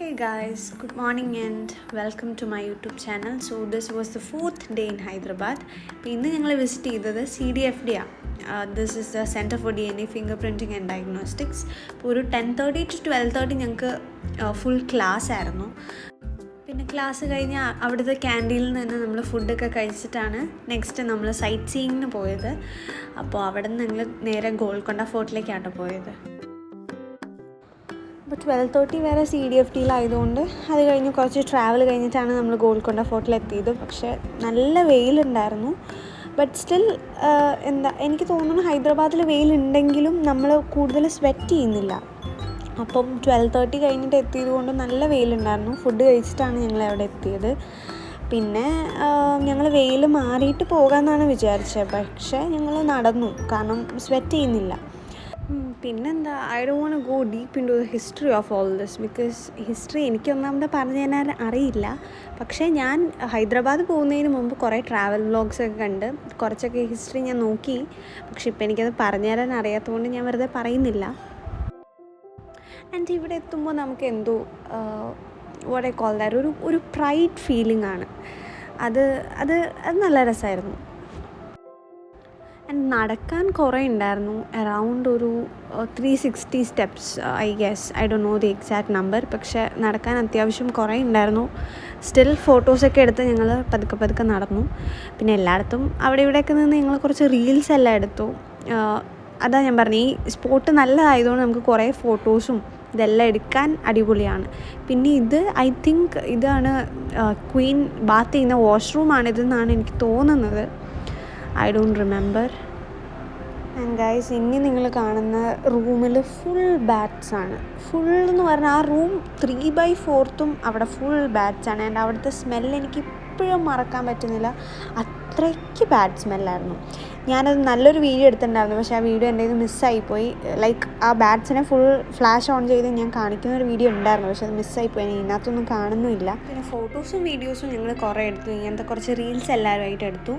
Hey guys, good morning and welcome to my YouTube channel. So this was the 4th day in Hyderabad. ഇന്ന് ഞങ്ങൾ visit ചെയ്തത് CDFD ആണ്. This is the Center for DNA Fingerprinting and Diagnostics. അപ്പോൾ ഒരു 10:30 to 12:30 ഞങ്ങൾക്ക് full class ആയിരുന്നു. പിന്നെ class കഴിഞ്ഞ് അവിടുത്തെ ക്യാൻറ്റീനിൽ നിന്ന് നമ്മൾ ഫുഡൊക്കെ കഴിച്ചിട്ടാണ് നെക്സ്റ്റ് നമ്മൾ സൈറ്റ് സീയിങ്ങിന് പോയത്. അപ്പോൾ അവിടെ നിന്ന് ഞങ്ങൾ നേരെ ഗോൾക്കൊണ്ട ഫോർട്ടിലേക്കാണ് പോയത്. അപ്പോൾ 12:30 വരെ CDFDയിലായതുകൊണ്ട് അത് കഴിഞ്ഞ് കുറച്ച് ട്രാവൽ കഴിഞ്ഞിട്ടാണ് നമ്മൾ ഗോൾക്കൊണ്ട ഫോർട്ടിലെത്തിയത്. പക്ഷേ നല്ല വെയിലുണ്ടായിരുന്നു. ബട്ട് സ്റ്റിൽ എനിക്ക് തോന്നുന്നു ഹൈദരാബാദിൽ വെയിലുണ്ടെങ്കിലും നമ്മൾ കൂടുതൽ സ്വെറ്റ് ചെയ്യുന്നില്ല. അപ്പം 12:30 കഴിഞ്ഞിട്ട് എത്തിയത് കൊണ്ട് നല്ല വെയിലുണ്ടായിരുന്നു. ഫുഡ് കഴിച്ചിട്ടാണ് ഞങ്ങൾ അവിടെ എത്തിയത്. പിന്നെ ഞങ്ങൾ വെയിൽ മാറിയിട്ട് പോകാമെന്നാണ് വിചാരിച്ചത്. പക്ഷേ ഞങ്ങൾ നടന്നു, കാരണം സ്വെറ്റ് ചെയ്യുന്നില്ല. പിന്നെന്താ, I don't want to go deep into the history of all this, because history എനിക്ക് ഒന്നാമത് പറഞ്ഞു തരാൻ അറിയില്ല. പക്ഷേ ഞാൻ ഹൈദരാബാദ് പോകുന്നതിന് മുമ്പ് കുറേ ട്രാവൽ വ്ളോഗ്സൊക്കെ കണ്ട് കുറച്ചൊക്കെ ഹിസ്റ്ററി ഞാൻ നോക്കി. പക്ഷെ ഇപ്പം എനിക്കത് പറഞ്ഞു തരാൻ അറിയാത്തതുകൊണ്ട് ഞാൻ വെറുതെ പറയുന്നില്ല. ആൻഡ് ഇവിടെ എത്തുമ്പോൾ നമുക്ക് എന്തോ വാട്ട് ഐ കോൾ ദാറ്റ് ഒരു പ്രൈഡ് ഫീലിംഗ് ആണ്. അത് നല്ല രസമായിരുന്നു. ആൻഡ് നടക്കാൻ കുറേ ഉണ്ടായിരുന്നു, അറൗണ്ട് ഒരു 360 steps I guess. I don't know the exact number. പക്ഷേ നടക്കാൻ അത്യാവശ്യം കുറേ ഉണ്ടായിരുന്നു. സ്റ്റിൽ ഫോട്ടോസൊക്കെ എടുത്ത് ഞങ്ങൾ പതുക്കെ നടന്നു. പിന്നെ എല്ലായിടത്തും അവിടെ ഇവിടെയൊക്കെ നിന്ന് ഞങ്ങൾ കുറച്ച് റീൽസ് എല്ലാം എടുത്തു. അതാ ഞാൻ പറഞ്ഞു, ഈ സ്പോട്ട് നല്ലതായതുകൊണ്ട് നമുക്ക് കുറേ ഫോട്ടോസും ഇതെല്ലാം എടുക്കാൻ അടിപൊളിയാണ്. പിന്നെ ഇത് ഐ തിങ്ക് ഇതാണ് ക്വീൻ ബാത്ത് ചെയ്യുന്ന വാഷ്റൂമാണിതെന്നാണ് എനിക്ക് തോന്നുന്നത്. I don't remember. And guys, ഇനി നിങ്ങൾ കാണുന്ന റൂമിൽ ഫുൾ ബാറ്റ്സ് ആണ്. ഫുൾ എന്ന് പറഞ്ഞാൽ ആ റൂം 3/4 അവിടെ ഫുൾ ബാറ്റ്സ് ആണ്. ആൻഡ് അവിടുത്തെ സ്മെല്ല് എനിക്ക് ഇപ്പോഴും മറക്കാൻ പറ്റുന്നില്ല. അത്രയ്ക്ക് ബാഡ് സ്മെല്ലായിരുന്നു. ഞാനത് നല്ലൊരു വീഡിയോ എടുത്തിട്ടുണ്ടായിരുന്നു, പക്ഷേ ആ വീഡിയോ എൻ്റെ ഇത് മിസ്സായിപ്പോയി. ലൈക്ക് ആ ബാറ്റ്സിനെ ഫുൾ ഫ്ലാഷ് ഓൺ ചെയ്ത് ഞാൻ കാണിക്കുന്ന ഒരു വീഡിയോ ഉണ്ടായിരുന്നു, പക്ഷേ അത് മിസ്സായിപ്പോയി. ഇതിനകത്തൊന്നും കാണുന്നുമില്ല. പിന്നെ ഫോട്ടോസും വീഡിയോസും ഞങ്ങൾ കുറേ എടുത്തു. ഇങ്ങനത്തെ കുറച്ച് റീൽസ് എല്ലാവരുമായിട്ട് എടുത്തു.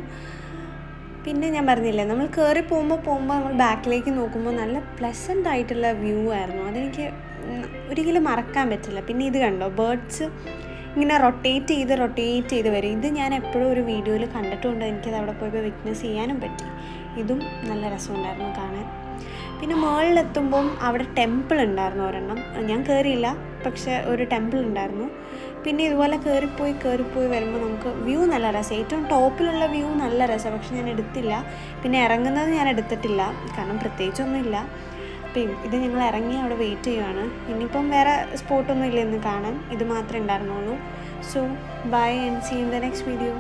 പിന്നെ ഞാൻ പറഞ്ഞില്ലേ, നമ്മൾ കയറി പോകുമ്പോൾ നമ്മൾ ബാക്കിലേക്ക് നോക്കുമ്പോൾ നല്ല പ്ലസൻ്റ് ആയിട്ടുള്ള വ്യൂ ആയിരുന്നു. അതെനിക്ക് ഒരിക്കലും മറക്കാൻ പറ്റില്ല. പിന്നെ ഇത് കണ്ടോ, ബേർഡ്സ് ഇങ്ങനെ റൊട്ടേറ്റ് ചെയ്ത് വരും. ഇത് ഞാൻ എപ്പോഴും ഒരു വീഡിയോയിൽ കണ്ടിട്ടുണ്ട്. എനിക്കത് അവിടെ പോയപ്പോൾ വിറ്റ്നസ് ചെയ്യാനും പറ്റി. ഇതും നല്ല രസമുണ്ടായിരുന്നു കാണാൻ. പിന്നെ മുകളിലെത്തുമ്പം അവിടെ ടെമ്പിൾ ഉണ്ടായിരുന്നു ഒരെണ്ണം. ഞാൻ കയറിയില്ല, പക്ഷേ ഒരു ടെമ്പിൾ ഉണ്ടായിരുന്നു. പിന്നെ ഇതുപോലെ കയറിപ്പോയി വരുമ്പോൾ നമുക്ക് വ്യൂ നല്ല രസം. ഏറ്റവും ടോപ്പിലുള്ള വ്യൂ നല്ല രസമാണ്, പക്ഷെ ഞാൻ എടുത്തില്ല. പിന്നെ ഇറങ്ങുന്നത് ഞാൻ എടുത്തിട്ടില്ല, കാരണം പ്രത്യേകിച്ചൊന്നുമില്ല. അപ്പം ഇത് ഞങ്ങൾ ഇറങ്ങി അവിടെ വെയിറ്റ് ചെയ്യുകയാണ്. ഇനിയിപ്പം വേറെ സ്പോട്ടൊന്നും ഇല്ല ഇന്ന് കാണാൻ, ഇത് മാത്രമേ ഉണ്ടായിരുന്നുള്ളൂ. So bye and see in the next video.